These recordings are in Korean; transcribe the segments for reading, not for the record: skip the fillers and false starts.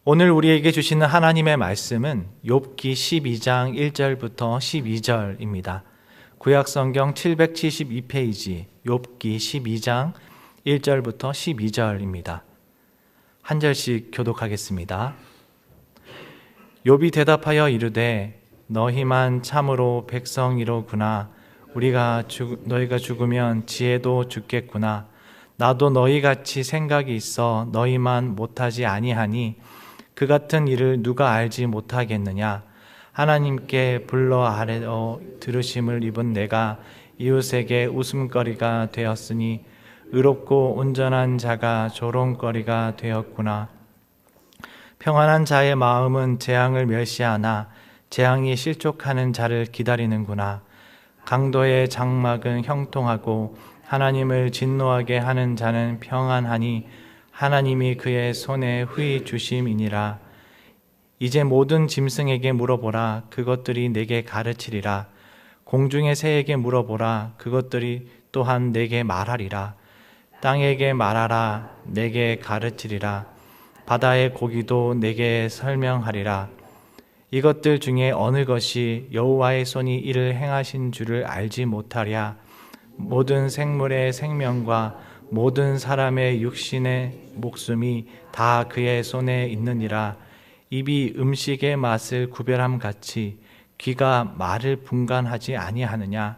오늘 우리에게 주시는 하나님의 말씀은 욥기 12장 1절부터 12절입니다. 구약성경 772페이지 욥기 12장 1절부터 12절입니다. 한 절씩 교독하겠습니다. 욥이 대답하여 이르되 너희만 참으로 백성이로구나. 너희가 죽으면 지혜도 죽겠구나. 나도 너희같이 생각이 있어 너희만 못하지 아니하니 그 같은 일을 누가 알지 못하겠느냐. 하나님께 불러 아뢰어 들으심을 입은 내가 이웃에게 웃음거리가 되었으니 의롭고 온전한 자가 조롱거리가 되었구나. 평안한 자의 마음은 재앙을 멸시하나 재앙이 실족하는 자를 기다리는구나. 강도의 장막은 형통하고 하나님을 진노하게 하는 자는 평안하니 하나님이 그의 손에 후히 주심이니라. 이제 모든 짐승에게 물어보라. 그것들이 내게 가르치리라. 공중의 새에게 물어보라. 그것들이 또한 내게 말하리라. 땅에게 말하라. 내게 가르치리라. 바다의 고기도 내게 설명하리라. 이것들 중에 어느 것이 여호와의 손이 이를 행하신 줄을 알지 못하랴. 모든 생물의 생명과 모든 사람의 육신의 목숨이 다 그의 손에 있느니라. 입이 음식의 맛을 구별함 같이 귀가 말을 분간하지 아니하느냐.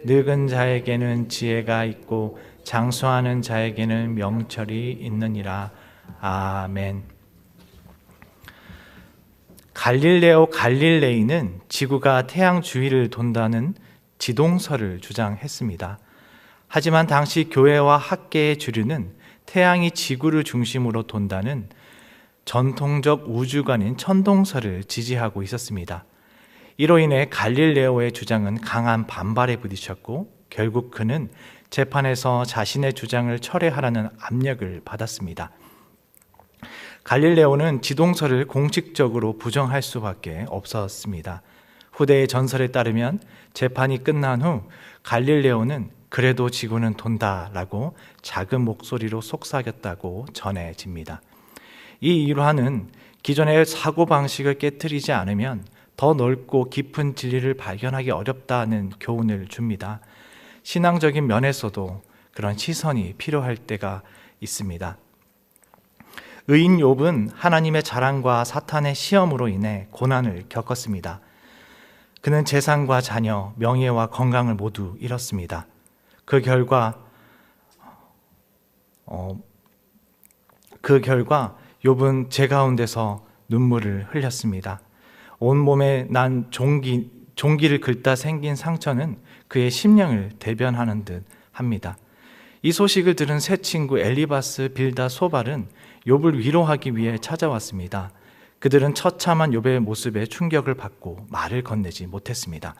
늙은 자에게는 지혜가 있고 장수하는 자에게는 명철이 있느니라. 아멘. 갈릴레이는 지구가 태양 주위를 돈다는 지동설을 주장했습니다. 하지만 당시 교회와 학계의 주류는 태양이 지구를 중심으로 돈다는 전통적 우주관인 천동설을 지지하고 있었습니다. 이로 인해 갈릴레오의 주장은 강한 반발에 부딪혔고 결국 그는 재판에서 자신의 주장을 철회하라는 압력을 받았습니다. 갈릴레오는 지동설을 공식적으로 부정할 수밖에 없었습니다. 후대의 전설에 따르면 재판이 끝난 후 갈릴레오는 그래도 지구는 돈다라고 작은 목소리로 속삭였다고 전해집니다. 이 일화는 기존의 사고방식을 깨트리지 않으면 더 넓고 깊은 진리를 발견하기 어렵다는 교훈을 줍니다. 신앙적인 면에서도 그런 시선이 필요할 때가 있습니다. 의인 욥은 하나님의 자랑과 사탄의 시험으로 인해 고난을 겪었습니다. 그는 재산과 자녀, 명예와 건강을 모두 잃었습니다. 그 결과 욥은 제 가운데서 눈물을 흘렸습니다. 온몸에 난 종기를 긁다 생긴 상처는 그의 심령을 대변하는 듯 합니다. 이 소식을 들은 세 친구 엘리바스, 빌다, 소발은 욥을 위로하기 위해 찾아왔습니다. 그들은 처참한 욥의 모습에 충격을 받고 말을 건네지 못했습니다.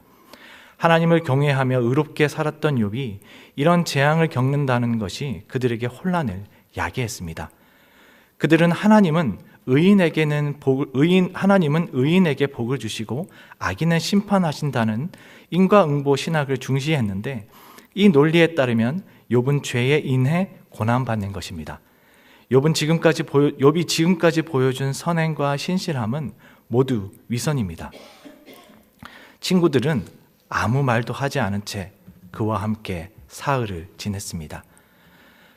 하나님을 경외하며 의롭게 살았던 욥이 이런 재앙을 겪는다는 것이 그들에게 혼란을 야기했습니다. 그들은 하나님은 의인에게 복을 주시고 악인은 심판하신다는 인과응보 신학을 중시했는데 이 논리에 따르면 욥은 죄에 인해 고난받는 것입니다. 욥이 지금까지 보여준 선행과 신실함은 모두 위선입니다. 친구들은 아무 말도 하지 않은 채 그와 함께 사흘을 지냈습니다.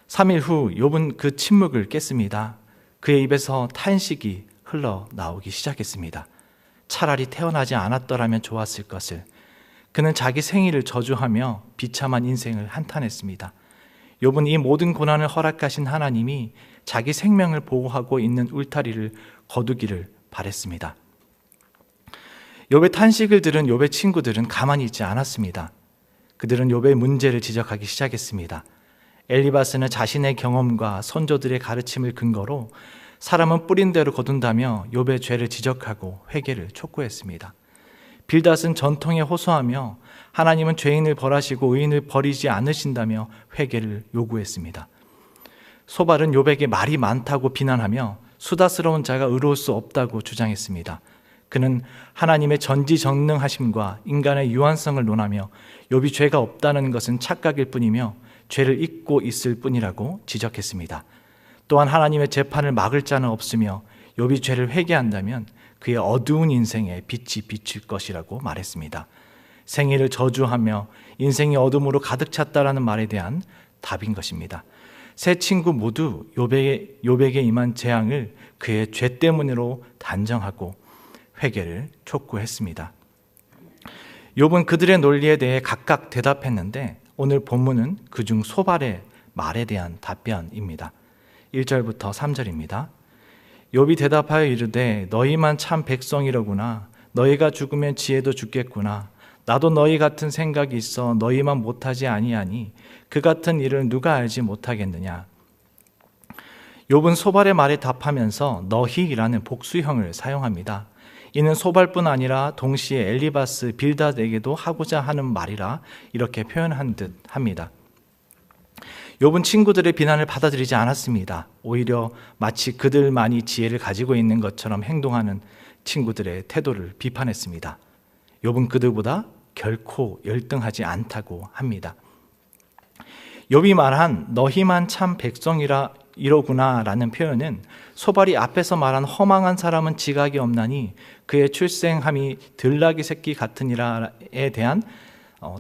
3일 후 욥은 그 침묵을 깼습니다. 그의 입에서 탄식이 흘러나오기 시작했습니다. 차라리 태어나지 않았더라면 좋았을 것을. 그는 자기 생일을 저주하며 비참한 인생을 한탄했습니다. 욥은 이 모든 고난을 허락하신 하나님이 자기 생명을 보호하고 있는 울타리를 거두기를 바랬습니다. 욥의 탄식을 들은 욥의 친구들은 가만히 있지 않았습니다. 그들은 욥의 문제를 지적하기 시작했습니다. 엘리바스는 자신의 경험과 선조들의 가르침을 근거로 사람은 뿌린 대로 거둔다며 욥의 죄를 지적하고 회개를 촉구했습니다. 빌닷은 전통에 호소하며 하나님은 죄인을 벌하시고 의인을 버리지 않으신다며 회개를 요구했습니다. 소발은 욥에게 말이 많다고 비난하며 수다스러운 자가 의로울 수 없다고 주장했습니다. 그는 하나님의 전지전능하심과 인간의 유한성을 논하며 욥이 죄가 없다는 것은 착각일 뿐이며 죄를 잊고 있을 뿐이라고 지적했습니다. 또한 하나님의 재판을 막을 자는 없으며 욥이 죄를 회개한다면 그의 어두운 인생에 빛이 비칠 것이라고 말했습니다. 생애를 저주하며 인생이 어둠으로 가득 찼다라는 말에 대한 답인 것입니다. 세 친구 모두 욥에게 임한 재앙을 그의 죄 때문으로 단정하고 회개를 촉구했습니다. 욥은 그들의 논리에 대해 각각 대답했는데 오늘 본문은 그중 소발의 말에 대한 답변입니다. 1절부터 3절입니다. 욥이 대답하여 이르되 너희만 참 백성이로구나. 너희가 죽으면 지혜도 죽겠구나. 나도 너희 같은 생각이 있어 너희만 못하지 아니하니 그 같은 일을 누가 알지 못하겠느냐. 욥은 소발의 말에 답하면서 너희라는 복수형을 사용합니다. 이는 소발뿐 아니라 동시에 엘리바스, 빌닷에게도 하고자 하는 말이라 이렇게 표현한 듯 합니다. 욥은 친구들의 비난을 받아들이지 않았습니다. 오히려 마치 그들만이 지혜를 가지고 있는 것처럼 행동하는 친구들의 태도를 비판했습니다. 욥은 그들보다 결코 열등하지 않다고 합니다. 욥이 말한 너희만 참 백성이라 이로구나 라는 표현은 소발이 앞에서 말한 허망한 사람은 지각이 없나니 그의 출생함이 들나귀 새끼 같으니라에 대한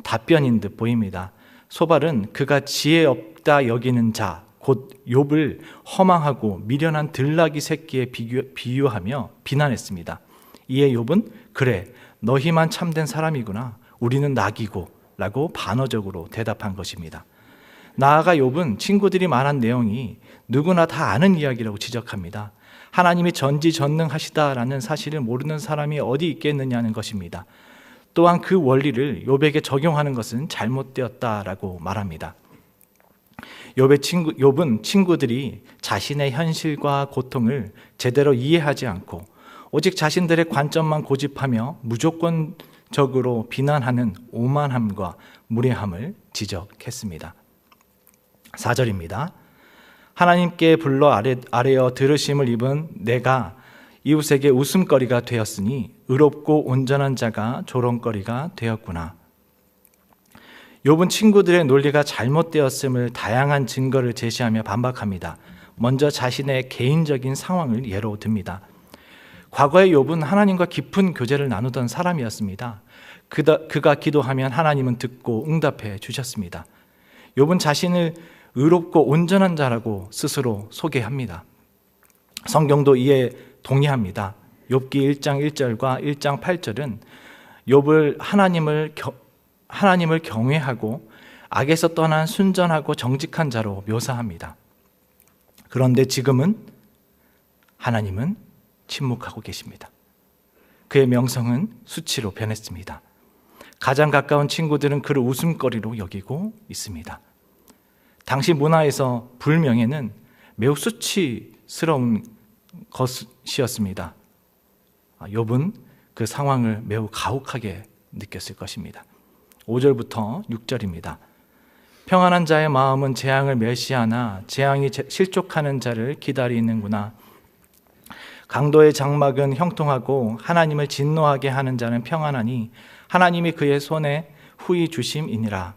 답변인 듯 보입니다. 소발은 그가 지혜 없다 여기는 자, 곧 욥을 허망하고 미련한 들나귀 새끼에 비유하며 비난했습니다. 이에 욥은 그래 너희만 참된 사람이구나 우리는 낙이고 라고 반어적으로 대답한 것입니다. 나아가 욥은 친구들이 말한 내용이 누구나 다 아는 이야기라고 지적합니다. 하나님이 전지전능하시다라는 사실을 모르는 사람이 어디 있겠느냐는 것입니다. 또한 그 원리를 욥에게 적용하는 것은 잘못되었다라고 말합니다. 욥은 친구들이 자신의 현실과 고통을 제대로 이해하지 않고 오직 자신들의 관점만 고집하며 무조건적으로 비난하는 오만함과 무례함을 지적했습니다. 4절입니다. 하나님께 불러 아뢰어 들으심을 입은 내가 이웃에게 웃음거리가 되었으니 의롭고 온전한 자가 조롱거리가 되었구나. 욥은 친구들의 논리가 잘못되었음을 다양한 증거를 제시하며 반박합니다. 먼저 자신의 개인적인 상황을 예로 듭니다. 과거에 욥은 하나님과 깊은 교제를 나누던 사람이었습니다. 그가 기도하면 하나님은 듣고 응답해 주셨습니다. 욥은 자신을 의롭고 온전한 자라고 스스로 소개합니다. 성경도 이에 동의합니다. 욥기 1장 1절과 1장 8절은 욥을 하나님을 경외하고 악에서 떠난 순전하고 정직한 자로 묘사합니다. 그런데 지금은 하나님은 침묵하고 계십니다. 그의 명성은 수치로 변했습니다. 가장 가까운 친구들은 그를 웃음거리로 여기고 있습니다. 당시 문화에서 불명예는 매우 수치스러운 것이었습니다. 욥은 그 상황을 매우 가혹하게 느꼈을 것입니다. 5절부터 6절입니다. 평안한 자의 마음은 재앙을 멸시하나 재앙이 실족하는 자를 기다리는구나. 강도의 장막은 형통하고 하나님을 진노하게 하는 자는 평안하니 하나님이 그의 손에 후히 주심이니라.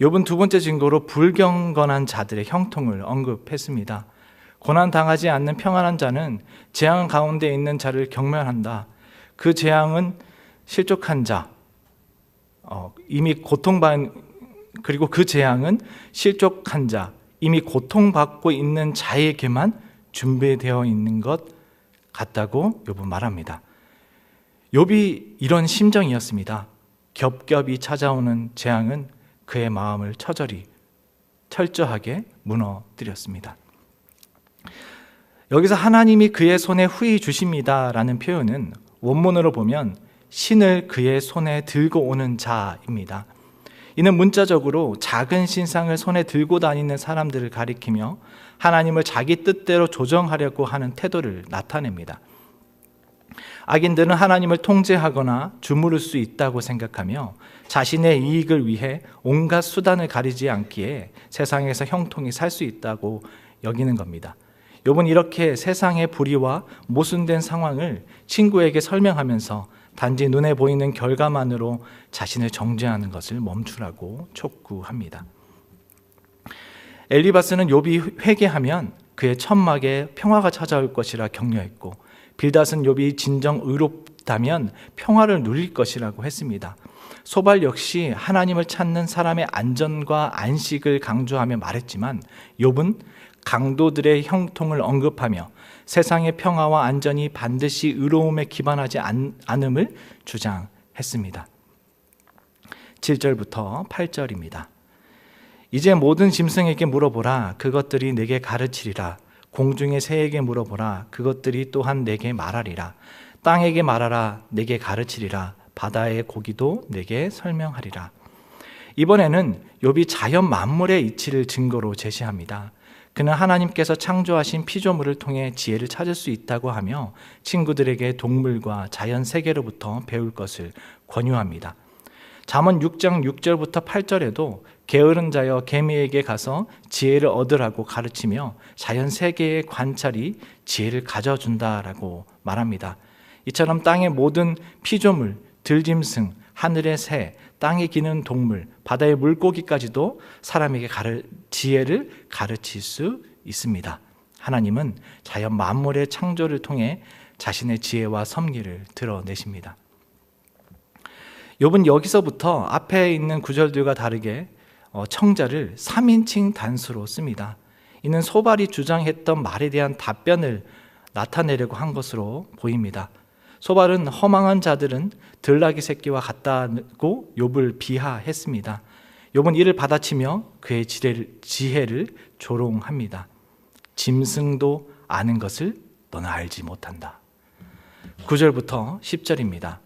욥은 두 번째 증거로 불경건한 자들의 형통을 언급했습니다. 고난당하지 않는 평안한 자는 재앙 가운데 있는 자를 경멸한다. 그 재앙은 실족한 자, 그리고 그 재앙은 실족한 자, 이미 고통받고 있는 자에게만 준비되어 있는 것 같다고 욥은 말합니다. 욥이 이런 심정이었습니다. 겹겹이 찾아오는 재앙은 그의 마음을 철저하게 무너뜨렸습니다. 여기서 하나님이 그의 손에 후히 주십니다라는 표현은 원문으로 보면 신을 그의 손에 들고 오는 자입니다. 이는 문자적으로 작은 신상을 손에 들고 다니는 사람들을 가리키며 하나님을 자기 뜻대로 조정하려고 하는 태도를 나타냅니다. 악인들은 하나님을 통제하거나 주무를 수 있다고 생각하며 자신의 이익을 위해 온갖 수단을 가리지 않기에 세상에서 형통히 살 수 있다고 여기는 겁니다. 욥은 이렇게 세상의 불의와 모순된 상황을 친구에게 설명하면서 단지 눈에 보이는 결과만으로 자신을 정죄하는 것을 멈추라고 촉구합니다. 엘리바스는 욥이 회개하면 그의 천막에 평화가 찾아올 것이라 격려했고, 빌닷은 욥이 진정 의롭다면 평화를 누릴 것이라고 했습니다. 소발 역시 하나님을 찾는 사람의 안전과 안식을 강조하며 말했지만, 욥은 강도들의 형통을 언급하며 세상의 평화와 안전이 반드시 의로움에 기반하지 않음을 주장했습니다. 7절부터 8절입니다. 이제 모든 짐승에게 물어보라. 그것들이 내게 가르치리라. 공중의 새에게 물어보라. 그것들이 또한 내게 말하리라. 땅에게 말하라. 내게 가르치리라. 바다의 고기도 내게 설명하리라. 이번에는 욥이 자연 만물의 이치를 증거로 제시합니다. 그는 하나님께서 창조하신 피조물을 통해 지혜를 찾을 수 있다고 하며 친구들에게 동물과 자연 세계로부터 배울 것을 권유합니다. 잠언 6장 6절부터 8절에도 게으른 자여 개미에게 가서 지혜를 얻으라고 가르치며 자연 세계의 관찰이 지혜를 가져준다라고 말합니다. 이처럼 땅의 모든 피조물, 들짐승, 하늘의 새, 땅에 기는 동물, 바다의 물고기까지도 사람에게 지혜를 가르칠 수 있습니다. 하나님은 자연 만물의 창조를 통해 자신의 지혜와 섭리를 드러내십니다. 욥은 여기서부터 앞에 있는 구절들과 다르게 청자를 3인칭 단수로 씁니다. 이는 소발이 주장했던 말에 대한 답변을 나타내려고 한 것으로 보입니다. 소발은 허망한 자들은 들나귀 새끼와 같다고 욥을 비하했습니다. 욥은 이를 받아치며 그의 지혜를 조롱합니다. 짐승도 아는 것을 너는 알지 못한다. 9절부터 10절입니다.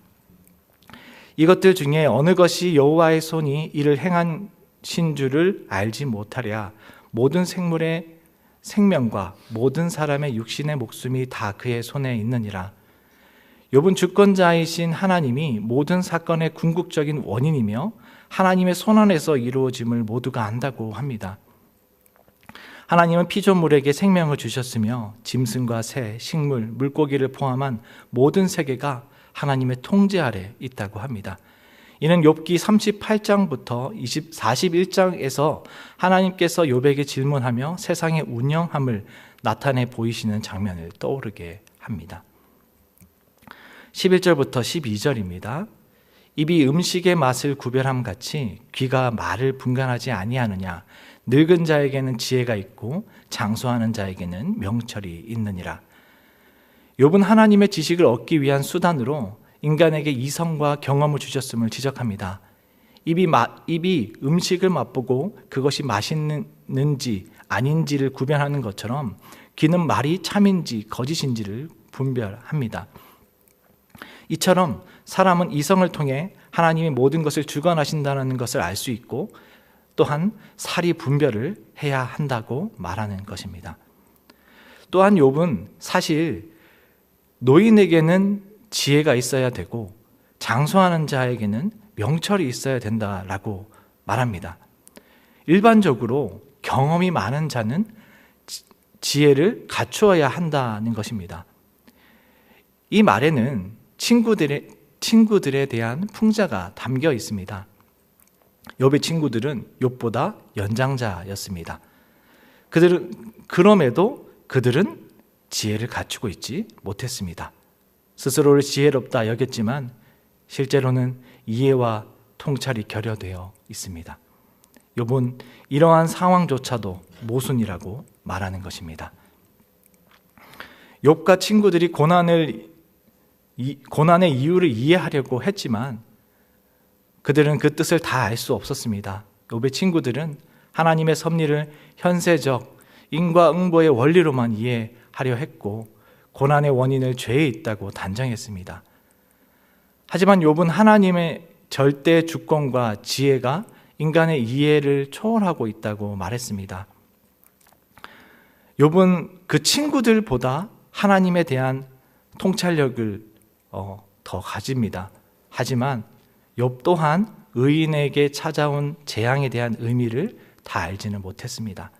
이것들 중에 어느 것이 여호와의 손이 이를 행하신 줄을 알지 못하랴. 모든 생물의 생명과 모든 사람의 육신의 목숨이 다 그의 손에 있느니라. 욥은 주권자이신 하나님이 모든 사건의 궁극적인 원인이며 하나님의 손안에서 이루어짐을 모두가 안다고 합니다. 하나님은 피조물에게 생명을 주셨으며 짐승과 새, 식물, 물고기를 포함한 모든 세계가 하나님의 통제 아래 있다고 합니다. 이는 욥기 38장부터 41장에서 하나님께서 욥에게 질문하며 세상의 운영함을 나타내 보이시는 장면을 떠오르게 합니다. 11절부터 12절입니다. 입이 음식의 맛을 구별함 같이 귀가 말을 분간하지 아니하느냐. 늙은 자에게는 지혜가 있고 장수하는 자에게는 명철이 있느니라. 욥은 하나님의 지식을 얻기 위한 수단으로 인간에게 이성과 경험을 주셨음을 지적합니다. 입이 음식을 맛보고 그것이 맛있는지 아닌지를 구별하는 것처럼 귀는 말이 참인지 거짓인지를 분별합니다. 이처럼 사람은 이성을 통해 하나님이 모든 것을 주관하신다는 것을 알 수 있고 또한 사리 분별을 해야 한다고 말하는 것입니다. 또한 욥은 사실 노인에게는 지혜가 있어야 되고 장수하는 자에게는 명철이 있어야 된다라고 말합니다. 일반적으로 경험이 많은 자는 지혜를 갖추어야 한다는 것입니다. 이 말에는 친구들에 대한 풍자가 담겨 있습니다. 욥의 친구들은 욥보다 연장자였습니다. 그럼에도 그들은 지혜를 갖추고 있지 못했습니다. 스스로를 지혜롭다 여겼지만 실제로는 이해와 통찰이 결여되어 있습니다. 욥은 이러한 상황조차도 모순이라고 말하는 것입니다. 욥과 친구들이 고난의 이유를 이해하려고 했지만 그들은 그 뜻을 다 알 수 없었습니다. 욥의 친구들은 하나님의 섭리를 현세적 인과응보의 원리로만 이해하려 했고 고난의 원인을 죄에 있다고 단정했습니다. 하지만 욥은 하나님의 절대 주권과 지혜가 인간의 이해를 초월하고 있다고 말했습니다. 욥은 그 친구들보다 하나님에 대한 통찰력을 더 가집니다. 하지만 욥 또한 의인에게 찾아온 재앙에 대한 의미를 다 알지는 못했습니다.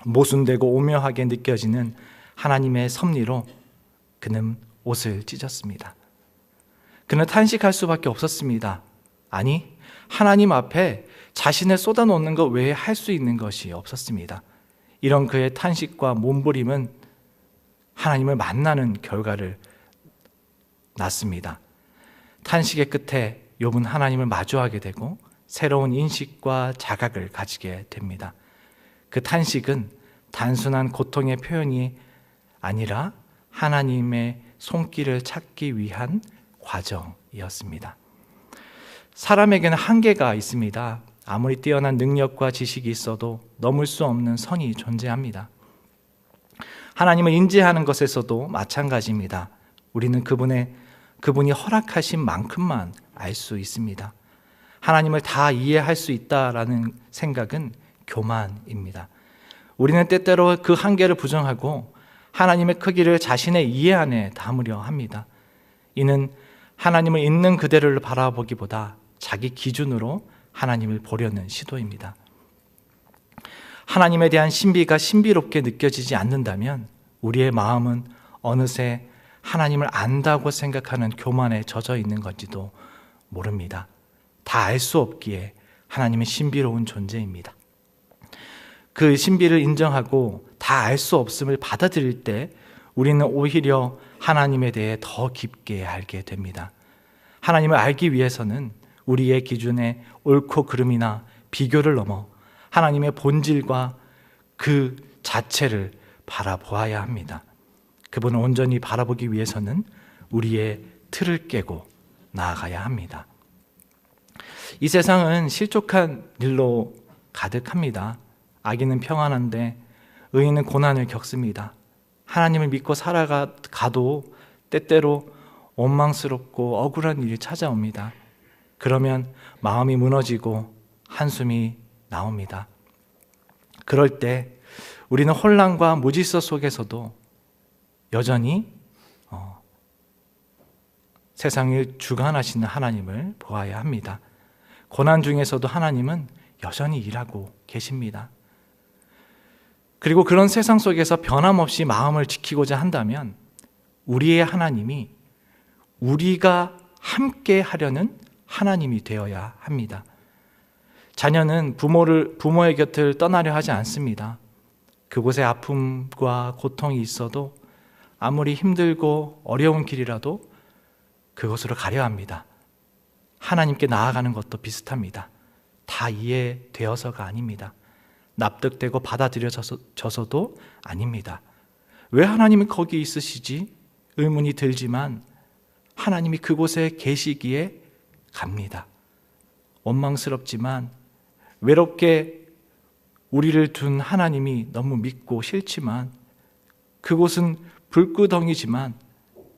모순되고 오묘하게 느껴지는 하나님의 섭리로 그는 옷을 찢었습니다. 그는 탄식할 수밖에 없었습니다. 아니, 하나님 앞에 자신을 쏟아놓는 것 외에 할 수 있는 것이 없었습니다. 이런 그의 탄식과 몸부림은 하나님을 만나는 결과를 낳습니다. 탄식의 끝에 욥은 하나님을 마주하게 되고 새로운 인식과 자각을 가지게 됩니다. 그 탄식은 단순한 고통의 표현이 아니라 하나님의 손길을 찾기 위한 과정이었습니다. 사람에게는 한계가 있습니다. 아무리 뛰어난 능력과 지식이 있어도 넘을 수 없는 선이 존재합니다. 하나님을 인지하는 것에서도 마찬가지입니다. 우리는 그분이 허락하신 만큼만 알 수 있습니다. 하나님을 다 이해할 수 있다라는 생각은 교만입니다. 우리는 때때로 그 한계를 부정하고 하나님의 크기를 자신의 이해 안에 담으려 합니다. 이는 하나님을 있는 그대로를 바라보기보다 자기 기준으로 하나님을 보려는 시도입니다. 하나님에 대한 신비가 신비롭게 느껴지지 않는다면 우리의 마음은 어느새 하나님을 안다고 생각하는 교만에 젖어 있는 건지도 모릅니다. 다 알 수 없기에 하나님은 신비로운 존재입니다. 그 신비를 인정하고 다 알 수 없음을 받아들일 때 우리는 오히려 하나님에 대해 더 깊게 알게 됩니다. 하나님을 알기 위해서는 우리의 기준에 옳고 그름이나 비교를 넘어 하나님의 본질과 그 자체를 바라보아야 합니다. 그분을 온전히 바라보기 위해서는 우리의 틀을 깨고 나아가야 합니다. 이 세상은 실족한 일로 가득합니다. 악인은 평안한데 의인은 고난을 겪습니다. 하나님을 믿고 살아가도 때때로 원망스럽고 억울한 일이 찾아옵니다. 그러면 마음이 무너지고 한숨이 나옵니다. 그럴 때 우리는 혼란과 무질서 속에서도 여전히 세상을 주관하시는 하나님을 보아야 합니다. 고난 중에서도 하나님은 여전히 일하고 계십니다. 그리고 그런 세상 속에서 변함없이 마음을 지키고자 한다면 우리의 하나님이 우리가 함께 하려는 하나님이 되어야 합니다. 자녀는 부모의 곁을 떠나려 하지 않습니다. 그곳에 아픔과 고통이 있어도 아무리 힘들고 어려운 길이라도 그곳으로 가려 합니다. 하나님께 나아가는 것도 비슷합니다. 다 이해되어서가 아닙니다. 납득되고 받아들여져서도 아닙니다. 왜 하나님이 거기 있으시지? 의문이 들지만 하나님이 그곳에 계시기에 갑니다. 원망스럽지만 외롭게 우리를 둔 하나님이 너무 믿고 싫지만 그곳은 불구덩이지만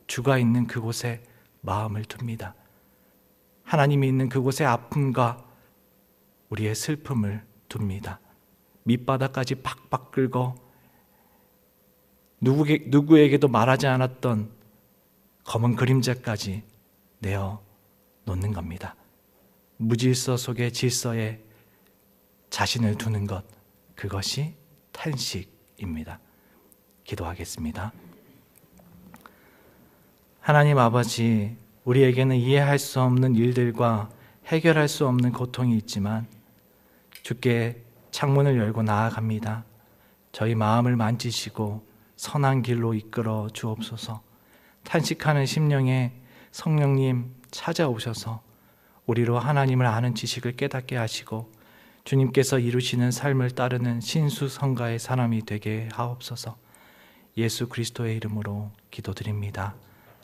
주가 있는 그곳에 마음을 둡니다. 하나님이 있는 그곳에 아픔과 우리의 슬픔을 둡니다. 밑바닥까지 팍팍 긁어 누구에게도 말하지 않았던 검은 그림자까지 내어 놓는 겁니다. 무질서 속의 질서에 자신을 두는 것, 그것이 탄식입니다. 기도하겠습니다. 하나님 아버지, 우리에게는 이해할 수 없는 일들과 해결할 수 없는 고통이 있지만 주께 창문을 열고 나아갑니다. 저희 마음을 만지시고 선한 길로 이끌어 주옵소서. 탄식하는 심령에 성령님 찾아오셔서 우리로 하나님을 아는 지식을 깨닫게 하시고 주님께서 이루시는 삶을 따르는 신수성가의 사람이 되게 하옵소서. 예수 그리스도의 이름으로 기도드립니다.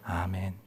아멘.